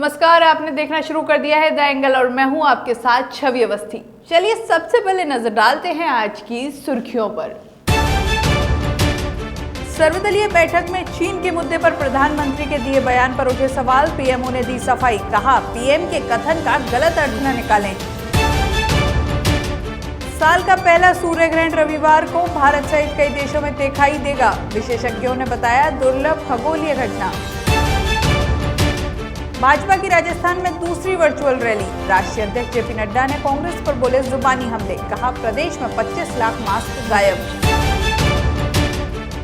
नमस्कार, आपने देखना शुरू कर दिया है द एंगल और मैं हूं आपके साथ छवि अवस्थी। चलिए सबसे पहले नजर डालते हैं आज की सुर्खियों पर। सर्वदलीय बैठक में चीन के मुद्दे पर प्रधानमंत्री के दिए बयान पर उठे सवाल, पीएमओ ने दी सफाई, कहा पीएम के कथन का गलत अर्थ न निकालें। साल का पहला सूर्य ग्रहण रविवार को भारत सहित कई देशों में दिखाई देगा, विशेषज्ञों ने बताया दुर्लभ खगोलीय घटना। भाजपा की राजस्थान में दूसरी वर्चुअल रैली, राष्ट्रीय अध्यक्ष जेपी नड्डा ने कांग्रेस पर बोले जुबानी हमले, कहा प्रदेश में 25 लाख मास्क गायब।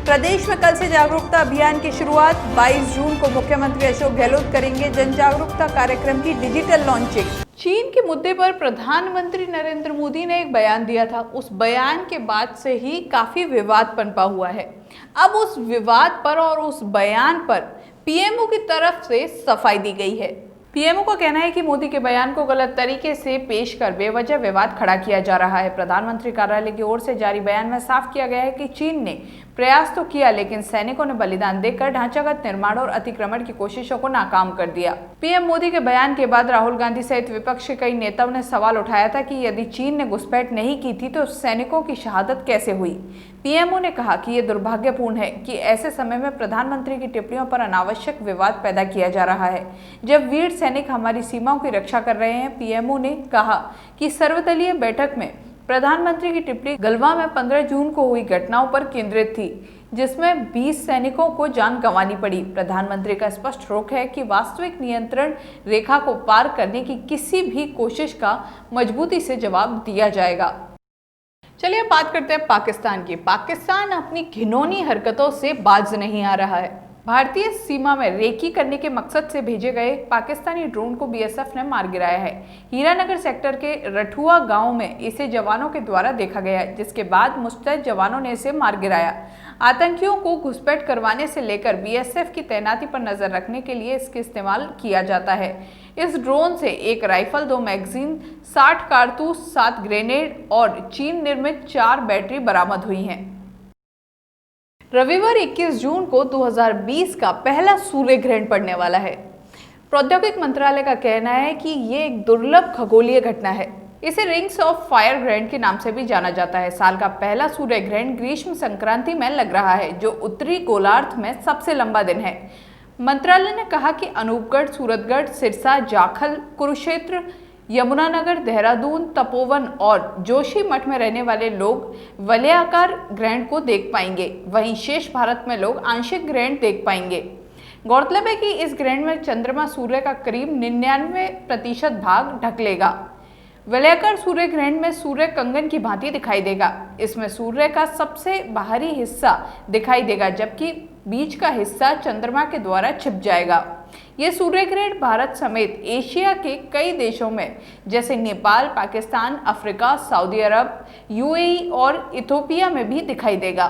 प्रदेश में कल से जागरूकता अभियान की शुरुआत, 22 जून को मुख्यमंत्री अशोक गहलोत करेंगे जन जागरूकता कार्यक्रम की डिजिटल लॉन्चिंग। चीन के मुद्दे पर प्रधानमंत्री नरेंद्र मोदी ने एक बयान दिया था। उस बयान के बाद से ही काफी विवाद पनपा हुआ है। अब उस विवाद पर और उस बयान पर पीएमओ की तरफ से सफाई दी गई है। पीएमओ का कहना है कि मोदी के बयान को गलत तरीके से पेश कर बेवजह विवाद खड़ा किया जा रहा है। प्रधानमंत्री कार्यालय की ओर से जारी बयान में साफ किया गया है कि चीन ने प्रयास तो किया, लेकिन सैनिकों ने बलिदान देकर ढांचागत निर्माण और अतिक्रमण की कोशिशों को नाकाम कर दिया। पीएम मोदी के बयान के बाद राहुल गांधी सहित विपक्ष के कई नेताओं ने सवाल उठाया था कि यदि चीन ने घुसपैठ नहीं की थी तो सैनिकों की शहादत कैसे हुई। पीएमओ ने कहा कि यह दुर्भाग्यपूर्ण है कि ऐसे समय में प्रधानमंत्री की टिप्पणियों पर अनावश्यक विवाद पैदा किया जा रहा है, जब वीर सैनिक हमारी सीमाओं की रक्षा कर रहे हैं। पीएमओ ने कहा कि सर्वदलीय बैठक में प्रधानमंत्री की टिप्पणी गलवान में 15 जून को हुई घटनाओं पर केंद्रित थी, जिसमें 20 सैनिकों को जान गंवानी पड़ी। प्रधानमंत्री का स्पष्ट रोक है कि वास्तविक नियंत्रण रेखा को पार करने की किसी भी कोशिश का मजबूती से जवाब दिया जाएगा। चलिए बात करते हैं पाकिस्तान की। पाकिस्तान अपनी घिनौनी हरकतों से बाज नहीं आ रहा है। भारतीय सीमा में रेकी करने के मकसद से भेजे गए पाकिस्तानी ड्रोन को बीएसएफ ने मार गिराया है। हीरानगर सेक्टर के रठुआ गांव में इसे जवानों के द्वारा देखा गया, जिसके बाद मुस्तैद जवानों ने इसे मार गिराया। आतंकियों को घुसपैठ करवाने से लेकर बीएसएफ की तैनाती पर नजर रखने के लिए इसका इस्तेमाल किया जाता है। इस ड्रोन से एक राइफल, 2 मैगजीन, 60 कारतूस, 7 ग्रेनेड और चीन निर्मित 4 बैटरी बरामद हुई हैं। रविवार 21 जून को 2020 का पहला सूर्य ग्रहण पड़ने वाला है। प्रौद्योगिकी मंत्रालय का कहना है कि ये एक दुर्लभ खगोलीय घटना है। इसे रिंग्स ऑफ फायर ग्रहण के नाम से भी जाना जाता है। साल का पहला सूर्य ग्रहण ग्रीष्म संक्रांति में लग रहा है, जो उत्तरी गोलार्ध में सबसे लंबा दिन है। मंत्रालय ने कहा कि अनूपगढ़, सूरतगढ़, सिरसा, जाखल, कुरुक्षेत्र, यमुनानगर, देहरादून, तपोवन और जोशीमठ में रहने वाले लोग वलयाकार ग्रहण को देख पाएंगे, वहीं शेष भारत में लोग आंशिक ग्रहण देख पाएंगे। गौरतलब है कि इस ग्रहण में चंद्रमा सूर्य का करीब 99% भाग ढक लेगा। वलयाकार सूर्य ग्रहण में सूर्य कंगन की भांति दिखाई देगा। इसमें सूर्य का सबसे बाहरी हिस्सा दिखाई देगा, जबकि बीच का हिस्सा चंद्रमा के द्वारा छिप जाएगा। यह सूर्य ग्रहण भारत समेत एशिया के कई देशों में जैसे नेपाल, पाकिस्तान, अफ्रीका, सऊदी अरब, यूएई और इथियोपिया में भी दिखाई देगा।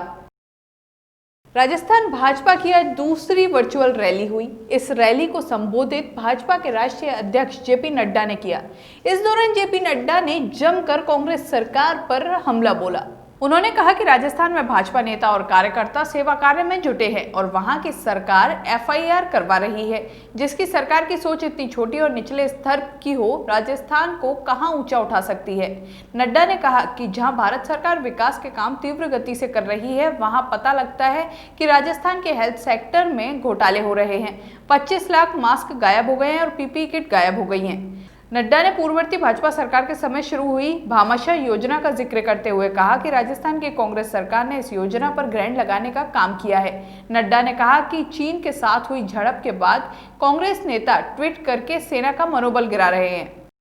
राजस्थान भाजपा की आज दूसरी वर्चुअल रैली हुई। इस रैली को संबोधित भाजपा के राष्ट्रीय अध्यक्ष जेपी नड्डा ने किया। इस दौरान जेपी नड्डा ने जमकर कांग्रेस सरकार पर हमला बोला। उन्होंने कहा कि राजस्थान में भाजपा नेता और कार्यकर्ता सेवा कार्य में जुटे हैं और वहां की सरकार एफआईआर करवा रही है। जिसकी सरकार की सोच इतनी छोटी और निचले स्तर की हो, राजस्थान को कहां ऊंचा उठा सकती है। नड्डा ने कहा कि जहां भारत सरकार विकास के काम तीव्र गति से कर रही है, वहां पता लगता है कि राजस्थान के हेल्थ सेक्टर में घोटाले हो रहे हैं। 25 लाख मास्क गायब हो गए हैं और पीपीई किट गायब हो गई हैं। नड्डा ने पूर्ववर्ती भाजपा सरकार के समय शुरू हुई भामाशाह योजना का जिक्र करते हुए कहा कि राजस्थान की कांग्रेस सरकार ने इस योजना पर ग्रहण लगाने का काम किया है। नड्डा ने कहा कि चीन के साथ हुई झड़प के बाद कांग्रेस नेता ट्वीट करके सेना का मनोबल गिरा रहे हैं।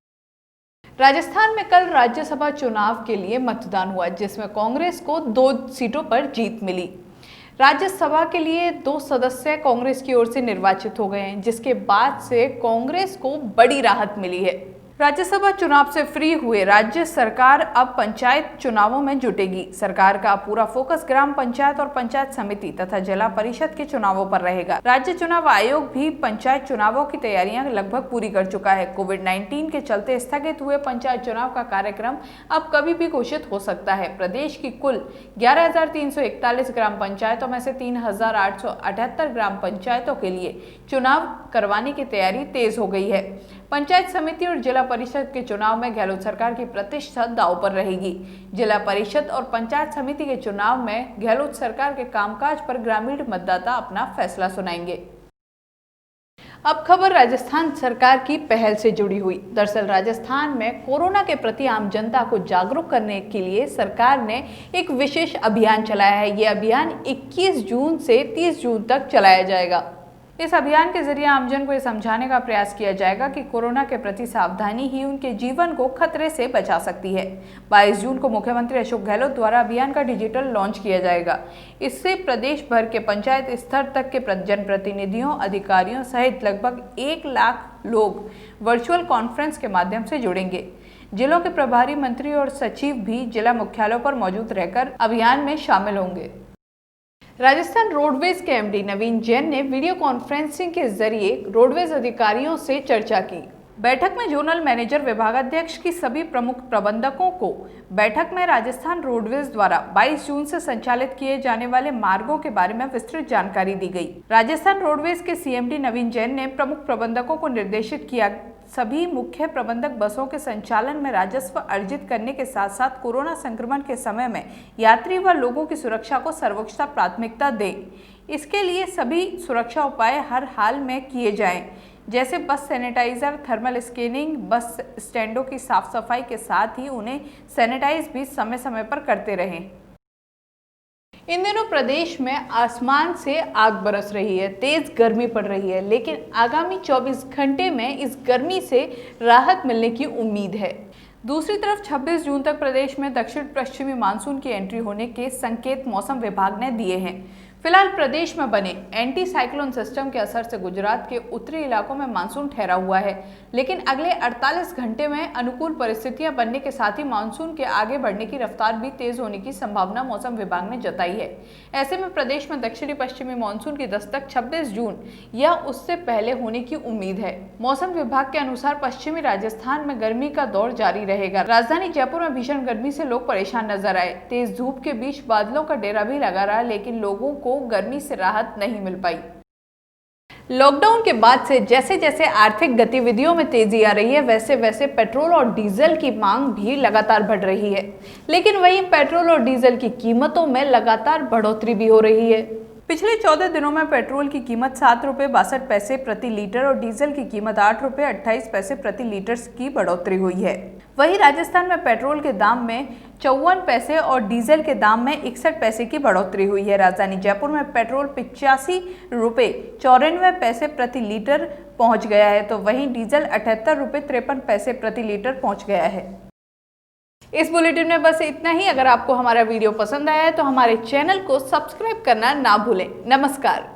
राजस्थान में कल राज्यसभा चुनाव के लिए मतदान हुआ, जिसमें कांग्रेस को 2 सीटों पर जीत मिली। राज्यसभा के लिए 2 सदस्य कांग्रेस की ओर से निर्वाचित हो गए हैं, जिसके बाद से कांग्रेस को बड़ी राहत मिली है। राज्यसभा चुनाव से फ्री हुए राज्य सरकार अब पंचायत चुनावों में जुटेगी। सरकार का पूरा फोकस ग्राम पंचायत और पंचायत समिति तथा जिला परिषद के चुनावों पर रहेगा। राज्य चुनाव आयोग भी पंचायत चुनावों की तैयारियां लगभग पूरी कर चुका है। कोविड-19 के चलते स्थगित हुए पंचायत चुनाव का कार्यक्रम अब कभी भी घोषित हो सकता है। प्रदेश की कुल 11,341 ग्राम पंचायतों में से 3,878 ग्राम पंचायतों के लिए चुनाव करवाने की तैयारी तेज हो गई है। पंचायत समिति और जिला परिषद के चुनाव में गहलोत सरकार की प्रतिष्ठा दांव पर रहेगी। जिला परिषद और पंचायत समिति के चुनाव में गहलोत सरकार के कामकाज पर ग्रामीण मतदाता अपना फैसला सुनाएंगे। अब खबर राजस्थान सरकार की पहल से जुड़ी हुई। दरअसल राजस्थान में कोरोना के प्रति आम जनता को जागरूक करने के लिए सरकार ने एक विशेष अभियान चलाया है। ये अभियान 21 जून से 30 जून तक चलाया जाएगा। इस अभियान के जरिए आमजन को ये समझाने का प्रयास किया जाएगा कि कोरोना के प्रति सावधानी ही उनके जीवन को खतरे से बचा सकती है। 22 जून को मुख्यमंत्री अशोक गहलोत द्वारा अभियान का डिजिटल लॉन्च किया जाएगा। इससे प्रदेश भर के पंचायत स्तर तक के जनप्रतिनिधियों, अधिकारियों सहित लगभग 1 लाख लोग वर्चुअल कॉन्फ्रेंस के माध्यम से जुड़ेंगे। जिलों के प्रभारी मंत्री और सचिव भी जिला मुख्यालयों पर मौजूद रहकर अभियान में शामिल होंगे। राजस्थान रोडवेज के एमडी नवीन जैन ने वीडियो कॉन्फ्रेंसिंग के जरिए रोडवेज अधिकारियों से चर्चा की। बैठक में जोनल मैनेजर, विभागाध्यक्ष की सभी प्रमुख प्रबंधकों को बैठक में राजस्थान रोडवेज द्वारा 22 जून से संचालित किए जाने वाले मार्गों के बारे में विस्तृत जानकारी दी गई। राजस्थान रोडवेज के सीएमडी नवीन जैन ने प्रमुख प्रबंधकों को निर्देशित किया सभी मुख्य प्रबंधक बसों के संचालन में राजस्व अर्जित करने के साथ साथ कोरोना संक्रमण के समय में यात्री व लोगों की सुरक्षा को सर्वोच्च प्राथमिकता दें। इसके लिए सभी सुरक्षा उपाय हर हाल में किए जाएं, जैसे बस सैनिटाइजर, थर्मल स्कैनिंग, बस स्टैंडों की साफ सफाई के साथ ही उन्हें सैनिटाइज भी समय समय पर करते रहें। इन दिनों प्रदेश में आसमान से आग बरस रही है, तेज गर्मी पड़ रही है, लेकिन आगामी 24 घंटे में इस गर्मी से राहत मिलने की उम्मीद है। दूसरी तरफ 26 जून तक प्रदेश में दक्षिण पश्चिमी मानसून की एंट्री होने के संकेत मौसम विभाग ने दिए हैं। फिलहाल प्रदेश में बने एंटी साइक्लोन सिस्टम के असर से गुजरात के उत्तरी इलाकों में मानसून ठहरा हुआ है, लेकिन अगले 48 घंटे में अनुकूल परिस्थितियां बनने के साथ ही मानसून के आगे बढ़ने की रफ्तार भी तेज होने की संभावना मौसम विभाग ने जताई है। ऐसे में प्रदेश में दक्षिणी पश्चिमी मानसून की दस्तक 26 जून या उससे पहले होने की उम्मीद है। मौसम विभाग के अनुसार पश्चिमी राजस्थान में गर्मी का दौर जारी रहेगा। राजधानी जयपुर में भीषण गर्मी से लोग परेशान नजर आए। तेज धूप के बीच बादलों का डेरा भी लगा रहा, लेकिन लोगों को गर्मी से राहत नहीं मिल पाई। लॉकडाउन के बाद से जैसे जैसे आर्थिक गतिविधियों में तेजी आ रही है, वैसे वैसे पेट्रोल और डीजल की मांग भी लगातार बढ़ रही है, लेकिन वहीं पेट्रोल और डीजल की कीमतों में लगातार बढ़ोतरी भी हो रही है। पिछले 14 दिनों में पेट्रोल की कीमत 7 रुपये 62 पैसे प्रति लीटर और डीजल की कीमत 8 रुपये 28 पैसे प्रति लीटर की बढ़ोतरी हुई है। वहीं राजस्थान में पेट्रोल के दाम में 54 पैसे और डीजल के दाम में 61 पैसे की बढ़ोतरी हुई है। राजधानी जयपुर में पेट्रोल 85 रुपये 94 पैसे प्रति लीटर पहुंच गया है, तो वहीं डीजल 78 रुपये 53 पैसे प्रति लीटर पहुंच गया है। इस बुलेटिन में बस इतना ही। अगर आपको हमारा वीडियो पसंद आया है तो हमारे चैनल को सब्सक्राइब करना ना भूलें। नमस्कार।